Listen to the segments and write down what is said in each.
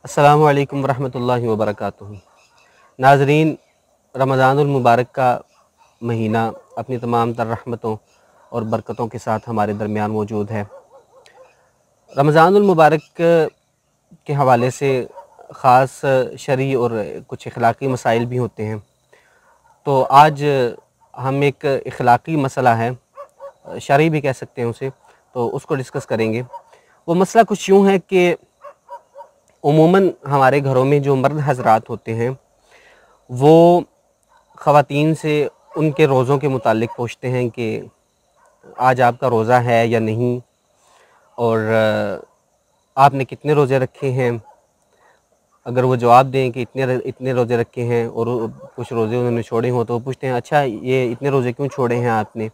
अस्सलामु अलैकुम वरहमतुल्लाहि वबरकातुहू। नाज़रीन, रमज़ानुल मुबारक का महीना अपनी तमाम तर रहमतों और बरकतों के साथ हमारे दरमियान मौजूद है। रमज़ानुल मुबारक के हवाले से ख़ास शरई और कुछ अखलाक़ी मसाइल भी होते हैं। तो आज हम एक अखलाक़ी मसला है, शरई भी कह सकते हैं उसे, तो उसको डिस्कस करेंगे। वो मसला कुछ यूँ है कि उमूमन हमारे घरों में जो मर्द हज़रात होते हैं वो ख़वातीन से उनके रोज़ों के मुतालिक पूछते हैं कि आज आपका रोज़ा है या नहीं, और आपने कितने रोज़े रखे हैं। अगर वो जवाब दें कि इतने रोज़े रखे हैं और कुछ रोज़े उन्होंने छोड़े हों, तो वो पूछते हैं अच्छा ये इतने रोज़े क्यों छोड़े हैं आपने।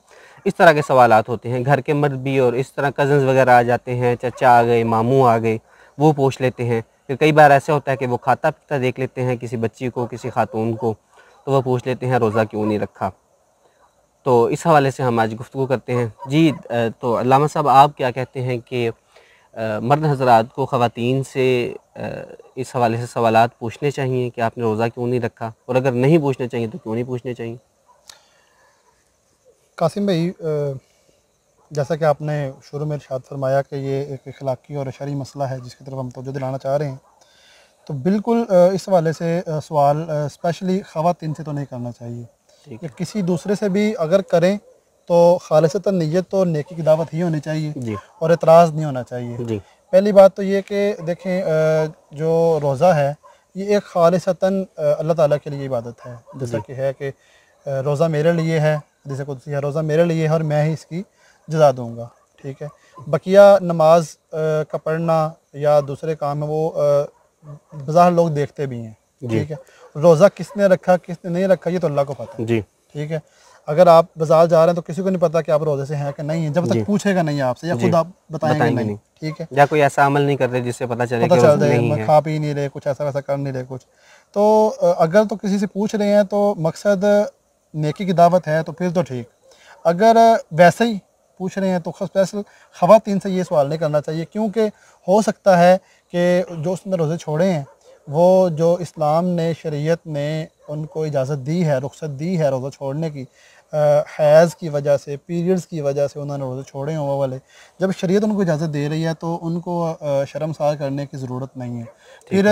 इस तरह के सवालात होते हैं। घर के मर्द भी, और इस तरह कज़न्स वगैरह आ जाते हैं, चचा आ गए, मामू आ गए, वो पूछ लेते हैं। फिर कई बार ऐसा होता है कि वो खाता पीता देख लेते हैं किसी बच्ची को, किसी खातून को, तो वो पूछ लेते हैं रोज़ा क्यों नहीं रखा। तो इस हवाले से हम आज गुफ्तगू करते हैं। जी, तो अल्लामा साहब, आप क्या कहते हैं कि मर्द हज़रात को ख़वातीन से इस हवाले से सवालात पूछने चाहिए कि आपने रोज़ा क्यों नहीं रखा, और अगर नहीं पूछने चाहिए तो क्यों नहीं पूछने चाहिए? कासिम भाई, जैसा कि आपने शुरू में इरशाद फरमाया कि ये एक अखलाक़ी और शरई मसला है जिसकी तरफ हम तवज्जो दिलाना चाह रहे हैं, तो बिल्कुल इस हवाले से सवाल स्पेशली ख़वातीन से तो नहीं करना चाहिए। ठीक या है। किसी दूसरे से भी अगर करें तो खालिसतन नीयत और नेकी की दावत ही होनी चाहिए जी। और एतराज़ नहीं होना चाहिए। जी। पहली बात तो ये कि देखें, जो रोज़ा है ये एक खालिसतन अल्लाह ताला के लिए इबादत है। जैसा जी। कि है कि रोज़ा मेरे लिए है, जैसे कुछ है, रोज़ा मेरे लिए है और मैं ही इसकी जज़ा दूँगा। ठीक है। बकिया नमाज का पढ़ना या दूसरे काम है वो बाज़ाहिर लोग देखते भी हैं। जी। ठीक है। रोज़ा किसने रखा किसने नहीं रखा ये तो अल्लाह को पता है। जी। ठीक है। अगर आप बाज़ार जा रहे हैं तो किसी को नहीं पता कि आप रोज़े से हैं कि नहीं है, जब तक जी। पूछेगा नहीं आपसे या जी। खुद आप बताएंगे बताएंगे नहीं। नहीं, ठीक है। या कोई ऐसा अमल नहीं कर रहे जिससे पता चले पता कि चल रोज़ा जाए नहीं है। खा पी नहीं रहे, कुछ ऐसा वैसा कर नहीं रहे कुछ। तो अगर तो किसी से पूछ रहे हैं तो मकसद नेकी की दावत है तो फिर तो ठीक। अगर वैसे ही पूछ रहे हैं तो स्पेशल ख़वातीन से ये सवाल नहीं करना चाहिए, क्योंकि हो सकता है कि जो उसने रोज़े छोड़े हैं वो जो इस्लाम ने, शरीयत ने उनको इजाज़त दी है, रुख्सत दी है रोज़ा छोड़ने की, हैज़ की वजह से, पीरियड्स की वजह से उन्होंने रोज़े छोड़े हैं वो वाले। जब शरीयत उनको इजाज़त दे रही है तो उनको शर्मसार करने की ज़रूरत नहीं है। फिर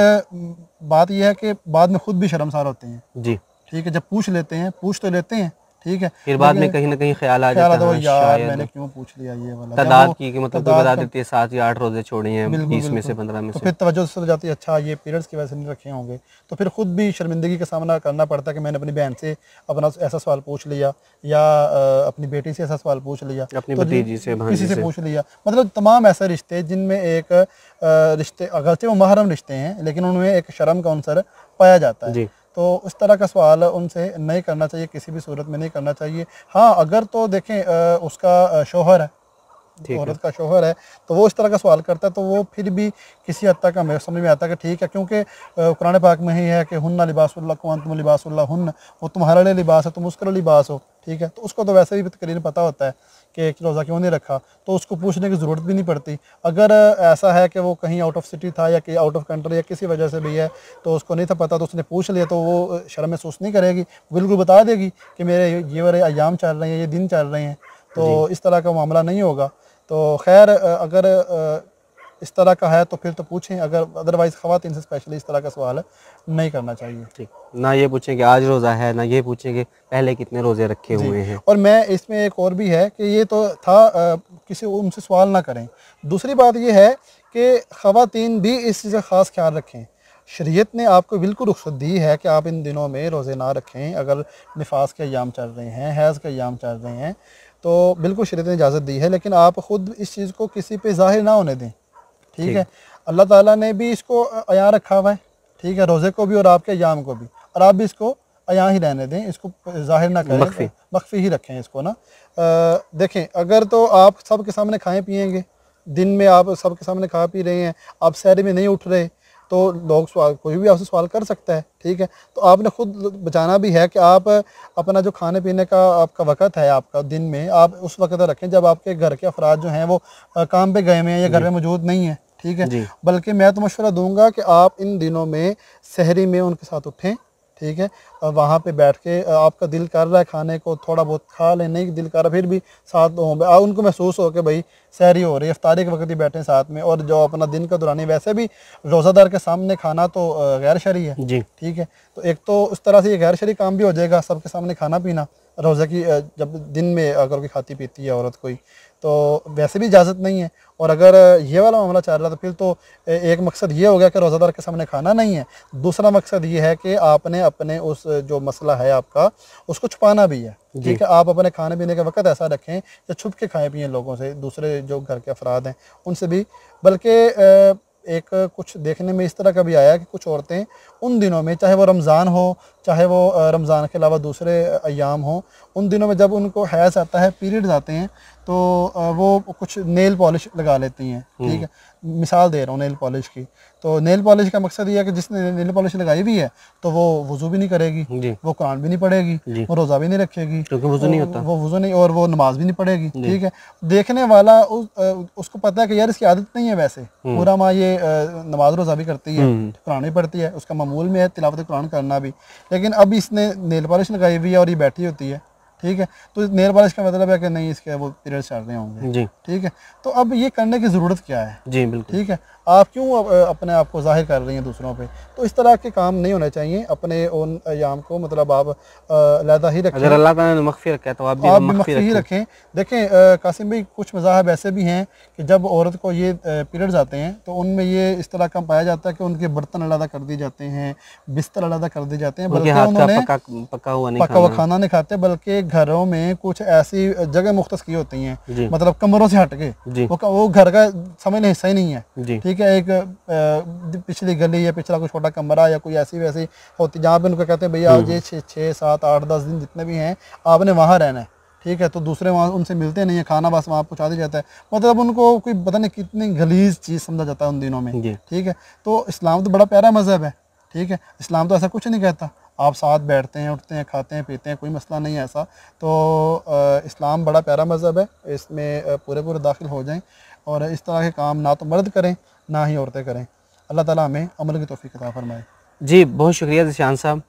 बात यह है कि बाद में ख़ुद भी शर्मसार होते हैं। जी। ठीक है। जब पूछ लेते हैं, पूछ तो लेते हैं, ठीक है, फिर बाद में लेकिन कहीं ना कहीं ख्याल आ ख्याल जाता आता है है, हाँ यार शायद मैंने क्यों पूछ लिया ये वाला, जब तादाद वो की, कि मतलब कोई तादाद बता का। देती है 7 या 8 रोज़े छोड़े हैं बिल्कुल 20 में से, बिल्कुल। 15 में तो से। फिर तवज्जो से जाती है, अच्छा ये पीरियड्स की वजह से नहीं रखे होंगे, तो फिर खुद भी शर्मिंदगी का सामना करना पड़ता है कि मैंने अपनी बहन से अपना ऐसा सवाल पूछ लिया, या अपनी बेटी से ऐसा सवाल पूछ लिया, अपनी तो भतीजी से, किसी भांजी से से। पूछ लिया। मतलब तमाम ऐसे रिश्ते जिनमें एक रिश्ते अगरचे वो महरम रिश्ते हैं लेकिन उनमें एक शर्म का अंसर पाया जाता है। जी। तो उस तरह का सवाल उनसे नहीं करना चाहिए, किसी भी सूरत में नहीं करना चाहिए। हाँ, अगर तो देखें उसका शौहर है, ठीक है। औरत का शौहर है, तो वो इस तरह का सवाल करता है तो वो फिर भी किसी हद तक हमें समझ में आता है कि ठीक है, क्योंकि कुरान पाक में ही है कि हुन्ना लिबासुल लकुम व अंतुम लिबासुल लहुन्न, वो तुम्हारे लिए लिबास है, तुम उसके लिए लिबास हो। ठीक है। तो उसको तो वैसे भी तकरीबन पता होता है कि रोज़ा क्यों नहीं रखा, तो उसको पूछने की ज़रूरत भी नहीं पड़ती। अगर ऐसा है कि वो कहीं आउट ऑफ सिटी था या कि आउट ऑफ कंट्री या किसी वजह से भी है तो उसको नहीं था पता, तो उसने पूछ लिया, तो वो शर्म महसूस नहीं करेगी, बिल्कुल बता देगी कि मेरे ये वाले अयाम चल रहे हैं, ये दिन चल रहे हैं। जी। तो इस तरह का मामला नहीं होगा। तो खैर, अगर इस तरह का है तो फिर तो पूछें, अगर अदरवाइज़ ख़वातीन से स्पेशली इस तरह का सवाल नहीं करना चाहिए। ठीक। ना ये पूछें कि आज रोज़ा है, ना ये पूछें कि पहले कितने रोज़े रखे जी। हुए हैं। और मैं इसमें एक और भी है कि ये तो था किसी उनसे सवाल ना करें। दूसरी बात ये है कि ख़वातीन भी इस चीज़ का ख़ास ख्याल रखें। शरीयत ने आपको बिल्कुल रुख्सत दी है कि आप इन दिनों में रोज़े ना रखें। अगर निफास के अय्याम चल रहे हैं, हैज़ के अय्याम चल रहे हैं, तो बिल्कुल शरीयत ने इजाज़त दी है, लेकिन आप ख़ुद इस चीज़ को किसी पे ज़ाहिर ना होने दें। ठीक ठीक। है। अल्लाह ताला ने भी इसको अया रखा हुआ है। ठीक है। रोज़े को भी और आपके अय्याम को भी, और आप भी इसको अया ही रहने दें, इसको ज़ाहिर ना करें, मख्फी। मख्फी ही रखें इसको ना। देखें, अगर तो आप सबके सामने खाएँ पिएंगे, दिन में आप सबके सामने खा पी रहे हैं, आप सहरी में नहीं उठ रहे, तो लोग सवाल, कोई भी आपसे सवाल कर सकता है। ठीक है। तो आपने खुद बचाना भी है कि आप अपना जो खाने पीने का आपका वक़्त है, आपका दिन में, आप उस वक़्त रखें जब आपके घर के अफराद जो हैं वो काम पे गए हुए हैं या घर जी। में मौजूद नहीं है। ठीक है। बल्कि मैं तो मशवरा दूंगा कि आप इन दिनों में सहरी में उनके साथ उठें, ठीक है, और वहाँ पे बैठ के आपका दिल कर रहा है खाने को, थोड़ा बहुत खा लें, नहीं दिल कर रहा फिर भी साथ हो, उनको महसूस हो कि भाई सहरी हो रही है, इफ्तारी के वक्त ही बैठें साथ में। और जो अपना दिन का दौरानी, वैसे भी रोज़ादार के सामने खाना तो गैर शरई है जी, ठीक है। तो एक तो उस तरह से ये गैर शरई काम भी हो जाएगा, सबके सामने खाना पीना रोज़ा की, जब दिन में अगर कोई खाती पीती है औरत कोई, तो वैसे भी इजाज़त नहीं है। और अगर ये वाला मामला चल रहा तो फिर तो एक मकसद ये हो गया कि रोज़ादार के सामने खाना नहीं है, दूसरा मकसद ये है कि आपने अपने उस जो मसला है आपका उसको छुपाना भी है, ठीक है। आप अपने खाने पीने का वक्त ऐसा रखें या छुप के खाएं पिए लोगों से, दूसरे जो घर के अफराद हैं उनसे भी। बल्कि एक कुछ देखने में इस तरह का भी आया कि कुछ औरतें उन दिनों में, चाहे वो रमज़ान हो, चाहे वो रमज़ान के अलावा दूसरे अयाम हो, उन दिनों में जब उनको हैज़ आता है, पीरियड्स आते हैं, तो वो कुछ नेल पॉलिश लगा लेती हैं, ठीक है। मिसाल दे रहा हूँ नेल पॉलिश की। तो नेल पॉलिश का मकसद ये है कि जिसने नेल पॉलिश लगाई भी है तो वो वज़ू भी नहीं करेगी, वो कुरान भी नहीं पढ़ेगी, वो रोज़ा भी नहीं रखेगी क्योंकि वज़ू नहीं होता, वो वज़ू नहीं, और वो नमाज भी नहीं पढ़ेगी, ठीक है। देखने वाला उसको पता है कि यार इसकी आदत नहीं है, वैसे पूरा माह ये नमाज रोज़ा भी करती है, कुरान भी पढ़ती है, उसका मामूल में है तिलावत कुरान करना भी, लेकिन अब इसने नेल पॉलिश लगाई हुई है और ये बैठी होती है, ठीक है। तो नेल पॉलिश का मतलब है कि नहीं इसके वो पीरियड्स चल रहे होंगे जी, ठीक है। तो अब ये करने की ज़रूरत क्या है जी, बिल्कुल, ठीक है। आप क्यों अपने आप को जाहिर कर रही हैं दूसरों पे? तो इस तरह के काम नहीं होने चाहिए। अपने उन अयाम को मतलब आप अलहदा ही रखें, अगर अल्लाह ताला ने मख्फी रखा है तो आप भी मख्फी ही रखें। देखें कासिम भाई, कुछ मज़ाहब ऐसे भी हैं कि जब औरत को ये पीरियड्स आते हैं तो उनमें ये इस तरह का पाया जाता है कि उनके बर्तन अलहदा कर दिए जाते हैं, बिस्तर अलहदा कर दिए जाते हैं, बल्कि उन्होंने पका हुआ खाना नहीं खाते, बल्कि घरों में कुछ ऐसी जगह मुख्तस की होती हैं, मतलब कमरों से हट के, वो घर का समझ हिस्सा ही नहीं है, ठीक है। एक पिछली गली या पिछला कोई छोटा कमरा या कोई ऐसी वैसी होती जहाँ पे उनको कहते हैं भैया आज ये 6, 7, 8, 10 दिन जितने भी हैं आपने वहाँ रहना है, ठीक है। तो दूसरे वहाँ उनसे मिलते नहीं है, खाना बस वहाँ पहुँचा दिया जाता है, मतलब उनको कोई पता नहीं कितनी गलीज चीज़ समझा जाता है उन दिनों में, ठीक है। तो इस्लाम तो बड़ा प्यारा मज़हब है, ठीक है। इस्लाम तो ऐसा कुछ नहीं कहता, आप साथ बैठते हैं, उठते हैं, खाते हैं, पीते हैं, कोई मसला नहीं है ऐसा। तो इस्लाम बड़ा प्यारा मज़हब है, इसमें पूरे दाखिल हो जाएं और इस तरह के काम ना तो मर्द करें ना ही औरतें करें। अल्लाह ताला हमें अमल की तौफीक अता फरमाए। जी बहुत शुक्रिया ज़ीशान साहब।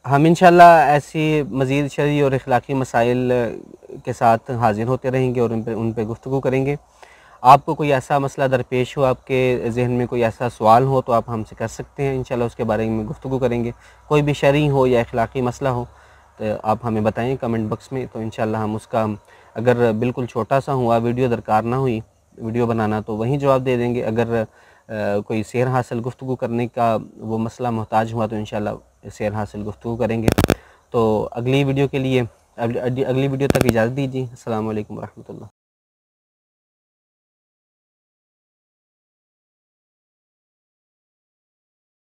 हम इंशाल्लाह ऐसी मज़ीद शरई और अखलाकी मसाइल के साथ हाजिर होते रहेंगे और उन पे गुफ्तगू करेंगे। आपको कोई ऐसा मसला दरपेश हो, आपके जहन में कोई ऐसा सवाल हो तो आप हमसे कर सकते हैं, इंशाल्लाह उसके बारे में गुफ्तगू करेंगे। कोई भी शरई हो या अखलाकी मसला हो तो आप हमें बताएं कमेंट बॉक्स में, तो इंशाल्लाह हम उसका, अगर बिल्कुल छोटा सा हुआ, वीडियो दरकार ना हुई वीडियो बनाना, तो वहीं जवाब दे देंगे। अगर कोई सेहर हासिल गुफ्तगू करने का वो मसला मोहताज हुआ तो इंशाल्लाह सेहर हासिल गुफ्तगू करेंगे। तो अगली वीडियो के लिए, अगली वीडियो तक इजाज़त दीजिए। अस्सलाम वालेकुम रहमतुल्लाह।